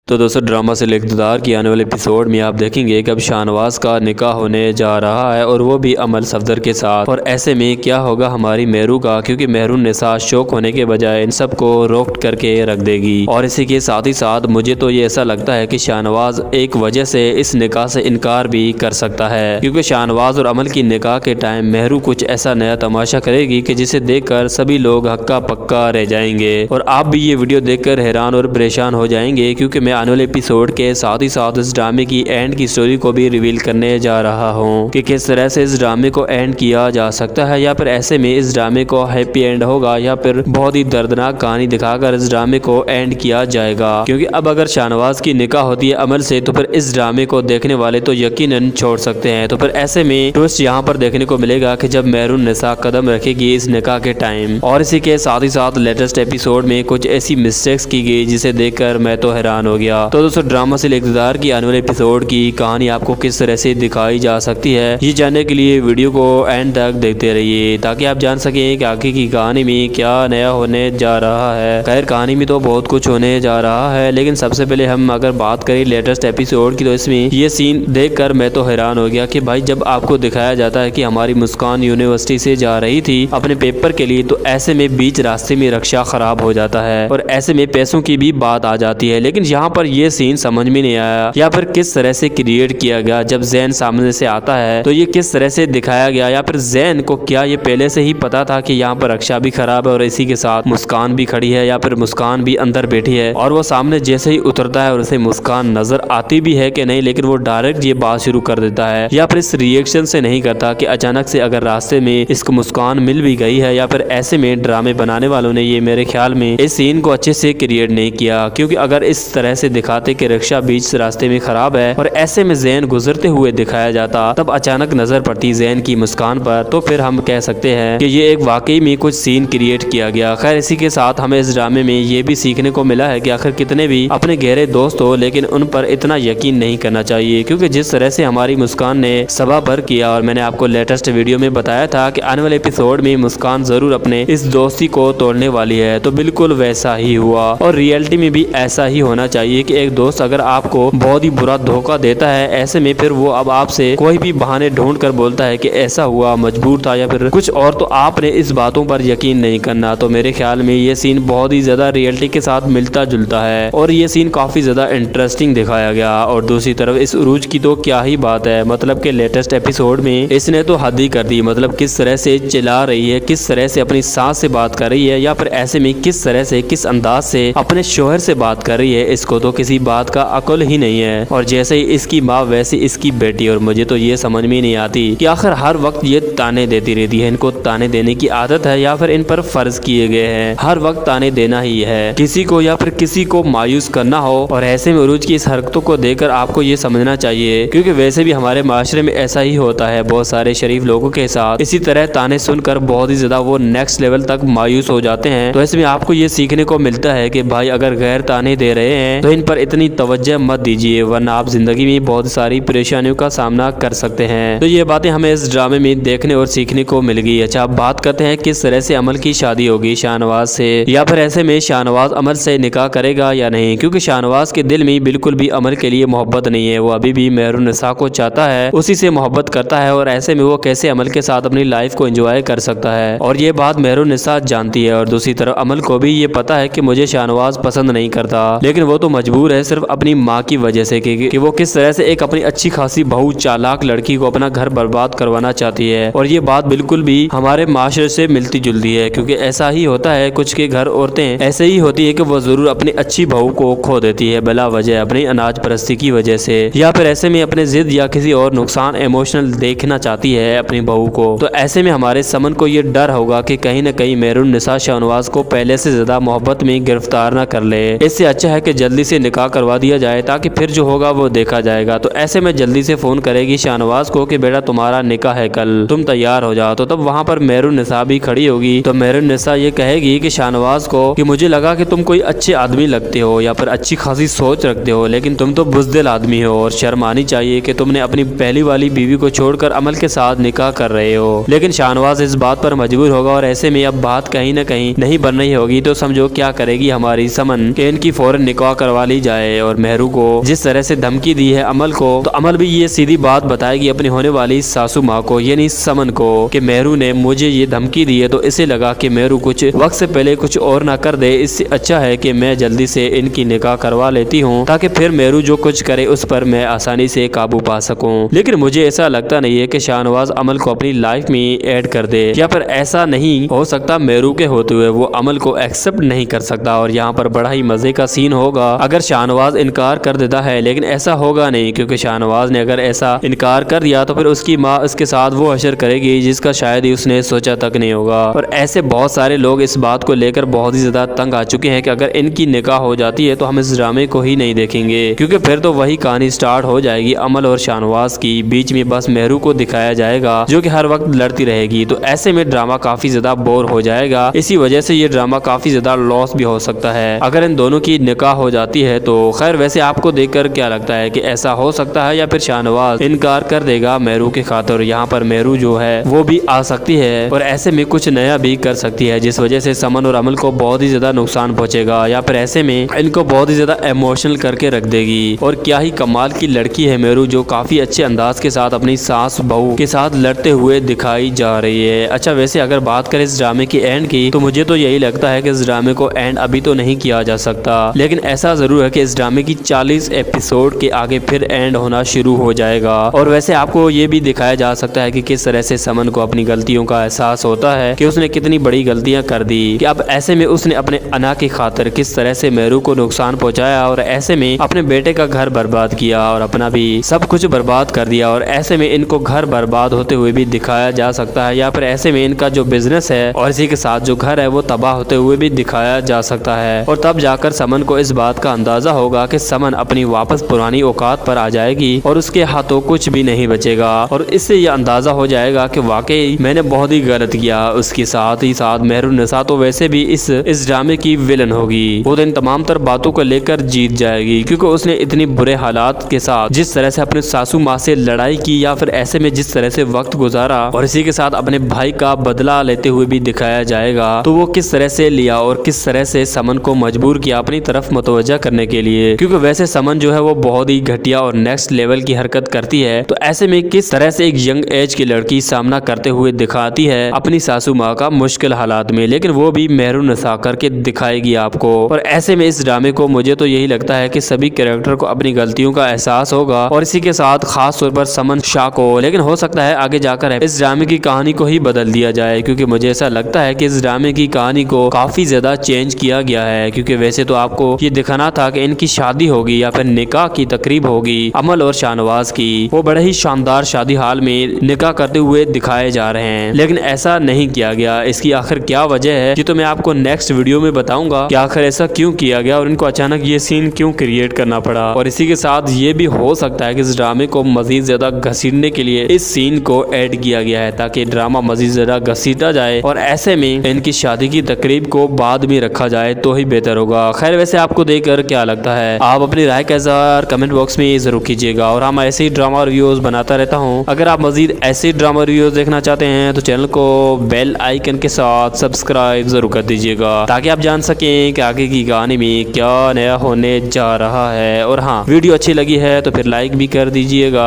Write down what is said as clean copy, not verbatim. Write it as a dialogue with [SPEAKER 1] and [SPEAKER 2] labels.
[SPEAKER 1] तो दोस्तों ड्रामा से इक़्तिदार की आने वाले एपिसोड में आप देखेंगे कि अब शाहनवाज का निकाह होने जा रहा है और वो भी अमल सफदर के साथ। और ऐसे में क्या होगा हमारी मेहरू का, क्योंकि मेहरुन्निसा शौक होने के बजाय इन सबको रोक करके रख देगी। और इसी के साथ ही साथ मुझे तो ये ऐसा लगता है कि शाहनवाज एक वजह से इस निकाह से इनकार भी कर सकता है, क्योंकि शाहनवाज और अमल की निकाह के टाइम मेहरू कुछ ऐसा नया तमाशा करेगी कि जिसे देखकर सभी लोग हक्का पक्का रह जाएंगे। और आप भी ये वीडियो देखकर हैरान और परेशान हो जाएंगे, क्योंकि मैं आने वाले एपिसोड के साथ ही साथ इस ड्रामे की एंड की स्टोरी को भी रिवील करने जा रहा हूँ कि किस तरह से इस ड्रामे को एंड किया जा सकता है, या फिर ऐसे में इस ड्रामे को हैप्पी एंड होगा या फिर बहुत ही दर्दनाक कहानी दिखाकर इस ड्रामे को एंड किया जाएगा। क्योंकि अब अगर शाहनवाज की निकाह होती है अमल से, तो फिर इस ड्रामे को देखने वाले तो यकीनन छोड़ सकते हैं। तो फिर ऐसे में ट्विस्ट यहाँ पर देखने को मिलेगा कि जब मेहरुन्निसा कदम रखेगी इस निकाह के टाइम। और इसी के साथ ही साथ लेटेस्ट एपिसोड में कुछ ऐसी मिस्टेक्स की गई जिसे देखकर मैं तो हैरान हो गया। तो दोस्तों ड्रामा से इक़्तिदार की आने वाले एपिसोड की कहानी आपको किस तरह से दिखाई जा सकती है, ये जानने के लिए वीडियो को एंड तक देखते रहिए, ताकि आप जान सकें कि आगे की कहानी में क्या नया होने जा रहा है। खैर कहानी में तो बहुत कुछ होने जा रहा है, लेकिन सबसे पहले हम अगर बात करें लेटेस्ट एपिसोड की, तो इसमें ये सीन देखकर मैं तो हैरान हो गया कि भाई जब आपको दिखाया जाता है कि हमारी मुस्कान यूनिवर्सिटी से जा रही थी अपने पेपर के लिए, तो ऐसे में बीच रास्ते में रक्षा खराब हो जाता है और ऐसे में पैसों की भी बात आ जाती है। लेकिन यहाँ पर ये सीन समझ में नहीं आया, या फिर किस तरह से क्रिएट किया गया। जब जैन सामने से आता है तो ये किस तरह से दिखाया गया, या फिर जैन को क्या ये पहले से ही पता था कि यहाँ पर रक्षा भी खराब है और इसी के साथ मुस्कान भी खड़ी है, या फिर मुस्कान भी अंदर बैठी है और वो सामने जैसे ही उतरता है और उसे मुस्कान नजर आती भी है कि नहीं, लेकिन वो डायरेक्ट ये बात शुरू कर देता है, या फिर इस रिएक्शन से नहीं करता कि अचानक से अगर रास्ते में इसको मुस्कान मिल भी गई है, या फिर ऐसे में ड्रामे बनाने वालों ने ये मेरे ख्याल में इस सीन को अच्छे से क्रिएट नहीं किया। क्योंकि अगर इस तरह से दिखाते कि रिक्शा बीच रास्ते में खराब है और ऐसे में जैन गुजरते हुए दिखाया जाता, तब अचानक नजर पड़ती जैन की मुस्कान पर, तो फिर हम कह सकते हैं कि ये एक वाकई में कुछ सीन क्रिएट किया गया। खैर इसी के साथ हमें इस ड्रामे में ये भी सीखने को मिला है कि आखिर कितने भी अपने गहरे दोस्त हो, लेकिन उन पर इतना यकीन नहीं करना चाहिए, क्योंकि जिस तरह से हमारी मुस्कान ने सभा भर किया, और मैंने आपको लेटेस्ट वीडियो में बताया था कि आने वाले एपिसोड में मुस्कान जरूर अपने इस दोस्ती को तोड़ने वाली है, तो बिल्कुल वैसा ही हुआ। और रियलिटी में भी ऐसा ही होना चाहिए कि एक दोस्त अगर आपको बहुत ही बुरा धोखा देता है, ऐसे में फिर वो अब आपसे कोई भी बहाने ढूंढ कर बोलता है कि ऐसा हुआ, मजबूर था या फिर कुछ और, तो आपने इस बातों पर यकीन नहीं करना। तो मेरे ख्याल में ये सीन बहुत ही ज्यादा रियलिटी के साथ मिलता जुलता है और ये सीन काफी ज्यादा इंटरेस्टिंग दिखाया गया। और दूसरी तरफ इस उरूज की तो क्या ही बात है, मतलब के लेटेस्ट एपिसोड में इसने तो हद ही कर दी। मतलब किस तरह से चिल्ला रही है, किस तरह से अपनी सास से बात कर रही है, या फिर ऐसे में किस तरह से किस अंदाज से अपने शोहर से बात कर रही है, इसको तो किसी बात का अकल ही नहीं है। और जैसे ही इसकी माँ वैसे इसकी बेटी। और मुझे तो ये समझ में नहीं आती कि आखिर हर वक्त ये ताने देती रहती है, इनको ताने देने की आदत है या फिर इन पर फर्ज किए गए हैं, हर वक्त ताने देना ही है किसी को या फिर किसी को मायूस करना हो। और ऐसे में उरूज की इस हरकतों को देखकर आपको ये समझना चाहिए, क्योंकि वैसे भी हमारे माशरे में ऐसा ही होता है, बहुत सारे शरीफ लोगों के साथ इसी तरह ताने सुनकर बहुत ही ज्यादा वो नेक्स्ट लेवल तक मायूस हो जाते हैं। तो इसमें आपको ये सीखने को मिलता है कि भाई अगर गैर ताने दे रहे हैं तो इन पर इतनी तवज्जो मत दीजिए, वरना आप जिंदगी में बहुत सारी परेशानियों का सामना कर सकते हैं। तो ये बातें हमें इस ड्रामे में देखने और सीखने को मिल गई। अच्छा आप बात करते हैं किस तरह से अमल की शादी होगी शाहनवाज से, या फिर ऐसे में शाहनवाज अमल से निकाह करेगा या नहीं, क्योंकि शाहनवाज के दिल में बिल्कुल भी अमल के लिए मोहब्बत नहीं है, वो अभी भी मेहरुन्निसा को चाहता है, उसी से मोहब्बत करता है। और ऐसे में वो कैसे अमल के साथ अपनी लाइफ को एंजॉय कर सकता है, और ये बात मेहरुन्निसा जानती है। और दूसरी तरफ अमल को भी ये पता है कि मुझे शाहनवाज पसंद नहीं करता, लेकिन वो तो मजबूर है सिर्फ अपनी माँ की वजह से कि वो किस तरह से एक अपनी अच्छी खासी बहू चालाक लड़की को अपना घर बर्बाद करवाना चाहती है। और ये बात बिल्कुल भी हमारे माशरे से मिलती जुलती है, क्योंकि ऐसा ही होता है, कुछ के घर औरतें ऐसे ही होती है कि वो जरूर अपनी अच्छी बहू को खो देती है बिला वजह, अपनी अनाज परस्ती की वजह से, या फिर ऐसे में अपने जिद या किसी और नुकसान इमोशनल देखना चाहती है अपनी बहू को। तो ऐसे में हमारे समन को ये डर होगा कि कहीं न कहीं मेहरुन्निसा शाहनवाज को पहले से ज्यादा मोहब्बत में गिरफ्तार न कर ले। इससे अच्छा है कि जल्दी से निकाह करवा दिया जाए, ताकि फिर जो होगा वो देखा जाएगा। तो ऐसे में जल्दी से फोन करेगी शाहनवाज को कि बेटा तुम्हारा निकाह है कल, तुम तैयार हो जाओ। तो तब वहाँ पर मेहरुन्निसा भी खड़ी होगी, तो मेहरुन्निसा ये कहेगी कि शाहनवाज को कि मुझे लगा कि तुम कोई अच्छे आदमी लगते हो या फिर अच्छी खासी सोच रखते हो, लेकिन तुम तो बुज़दिल आदमी हो और शर्म आनी चाहिए कि तुमने अपनी पहली वाली बीवी को छोड़कर अमल के साथ निकाह कर रहे हो। लेकिन शाहनवाज इस बात पर मजबूर होगा और ऐसे में अब बात कहीं न कहीं नहीं बन रही होगी। तो समझो क्या करेगी हमारी समन कि इनकी फौरन निकाह करवा करवा ली जाए। और मेहरू को जिस तरह से धमकी दी है अमल को, तो अमल भी ये सीधी बात बताएगी अपनी होने वाली सासू माँ को यानी समन को कि मेहरू ने मुझे ये धमकी दी है, तो इसे लगा कि मेहरू कुछ वक्त से पहले कुछ और ना कर दे, इससे अच्छा है कि मैं जल्दी से इनकी निकाह करवा लेती हूँ ताकि फिर मेहरू जो कुछ करे उस पर मैं आसानी से काबू पा सकूं। लेकिन मुझे ऐसा लगता नहीं है कि शाहनवाज अमल को अपनी लाइफ में ऐड कर दे, या फिर ऐसा नहीं हो सकता मेहरू के होते हुए वो अमल को एक्सेप्ट नहीं कर सकता। और यहाँ पर बड़ा ही मजे का सीन होगा अगर शाहनवाज इनकार कर देता है, लेकिन ऐसा होगा नहीं क्योंकि शाहनवाज ने अगर ऐसा इनकार कर दिया तो फिर उसकी माँ उसके साथ वो हशर करेगी जिसका शायद ही उसने सोचा तक नहीं होगा। और ऐसे बहुत सारे लोग इस बात को लेकर बहुत ही ज्यादा तंग आ चुके हैं कि अगर इनकी निकाह हो जाती है तो हम इस ड्रामे को ही नहीं देखेंगे, क्योंकि फिर तो वही कहानी स्टार्ट हो जाएगी अमल और शाहनवाज की, बीच में बस मेहरू को दिखाया जाएगा जो कि हर वक्त लड़ती रहेगी। तो ऐसे में ड्रामा काफी ज्यादा बोर हो जाएगा, इसी वजह से ये ड्रामा काफी ज्यादा लॉस भी हो सकता है अगर इन दोनों की निकाह हो जाती है तो। खैर वैसे आपको देखकर क्या लगता है कि ऐसा हो सकता है या फिर शाहनवाज इनकार कर देगा मेहरू के खातिर? यहाँ पर मेहरू जो है वो भी आ सकती है और ऐसे में कुछ नया भी कर सकती है जिस वजह से समन और अमल को बहुत ही ज्यादा नुकसान पहुंचेगा, या फिर ऐसे में इनको बहुत ही ज्यादा इमोशनल करके रख देगी। और क्या ही कमाल की लड़की है मेहरू, जो काफी अच्छे अंदाज के साथ अपनी सास बहू के साथ लड़ते हुए दिखाई जा रही है। अच्छा वैसे अगर बात करें इस ड्रामे की एंड की, तो मुझे तो यही लगता है कि इस ड्रामे को एंड अभी तो नहीं किया जा सकता, लेकिन ऐसा जरूर है कि इस ड्रामे की 40 एपिसोड के आगे फिर एंड होना शुरू हो जाएगा। और वैसे आपको ये भी दिखाया जा सकता है कि किस तरह से समन को अपनी गलतियों का एहसास होता है कि उसने कितनी बड़ी गलतियां कर दी, कि अब ऐसे में उसने अपने अना की खातिर किस तरह से मेहरू को नुकसान पहुंचाया और ऐसे में अपने बेटे का घर बर्बाद किया और अपना भी सब कुछ बर्बाद कर दिया। और ऐसे में इनको घर बर्बाद होते हुए भी दिखाया जा सकता है, या फिर ऐसे में इनका जो बिजनेस है और इसी के साथ जो घर है वो तबाह होते हुए भी दिखाया जा सकता है। और तब जाकर समन को इस बात का अंदाजा होगा कि समन अपनी वापस पुरानी औकात पर आ जाएगी और उसके हाथों कुछ भी नहीं बचेगा। और इससे यह अंदाजा हो जाएगा कि वाकई मैंने बहुत ही गलत किया। उसके साथ ही साथ मेहरुन्निसा तो वैसे भी इस ड्रामे की विलन होगी, वो इन तमाम तर बातों को लेकर जीत जाएगी, क्योंकि उसने इतनी बुरे हालात के साथ जिस तरह से अपने सासू माँ से लड़ाई की, या फिर ऐसे में जिस तरह से वक्त गुजारा और इसी के साथ अपने भाई का बदला लेते हुए भी दिखाया जाएगा, तो वो किस तरह से लिया और किस तरह से समन को मजबूर किया अपनी तरफ मुतवज्जा करने के लिए। क्योंकि वैसे समन जो है वो बहुत ही घटिया और नेक्स्ट लेवल की हरकत करती है, तो ऐसे में किस तरह से एक यंग एज की लड़की सामना करते हुए दिखाती है अपनी सासू माँ का मुश्किल हालात में, लेकिन वो भी मेहरुन्निसा करके दिखाएगी आपको। और ऐसे में इस ड्रामे को मुझे तो यही लगता है कि सभी कैरेक्टर को अपनी गलतियों का एहसास होगा, और इसी के साथ खास तौर पर समन शाह को। लेकिन हो सकता है आगे जाकर इस ड्रामे की कहानी को ही बदल दिया जाए, क्योंकि मुझे ऐसा लगता है कि इस ड्रामे की कहानी को काफी ज्यादा चेंज किया गया है। क्योंकि वैसे तो आपको ये दिखाना था कि इनकी शादी होगी या फिर निकाह की तकरीब होगी अमल और शाहनवाज की, वो बड़े ही शानदार शादी हाल में निकाह करते हुए दिखाए जा रहे हैं, लेकिन ऐसा नहीं किया गया। इसकी आखिर क्या वजह है ये तो मैं आपको नेक्स्ट वीडियो में बताऊंगा कि आखिर ऐसा क्यों किया गया और इनको अचानक ये सीन क्यों क्रिएट करना पड़ा। और इसी के साथ ये भी हो सकता है कि इस ड्रामे को मजीद ज्यादा घसीटने के लिए इस सीन को ऐड किया गया है, ताकि ड्रामा मजीद ज्यादा घसीटा जाए और ऐसे में इनकी शादी की तकरीब को बाद में रखा जाए तो ही बेहतर होगा। खैर वैसे आपको देखकर क्या लगता है, आप अपनी राय का इज़हार कमेंट बॉक्स में जरूर कीजिएगा, और हम ऐसे ही ड्रामा रिव्यूज बनाता रहता हूँ। अगर आप मजीद ऐसे ड्रामा रिव्यूज देखना चाहते हैं तो चैनल को बेल आइकन के साथ सब्सक्राइब जरूर कर दीजिएगा, ताकि आप जान सकें कि आगे की कहानी में क्या नया होने जा रहा है। और हाँ, वीडियो अच्छी लगी है तो फिर लाइक भी कर दीजिएगा।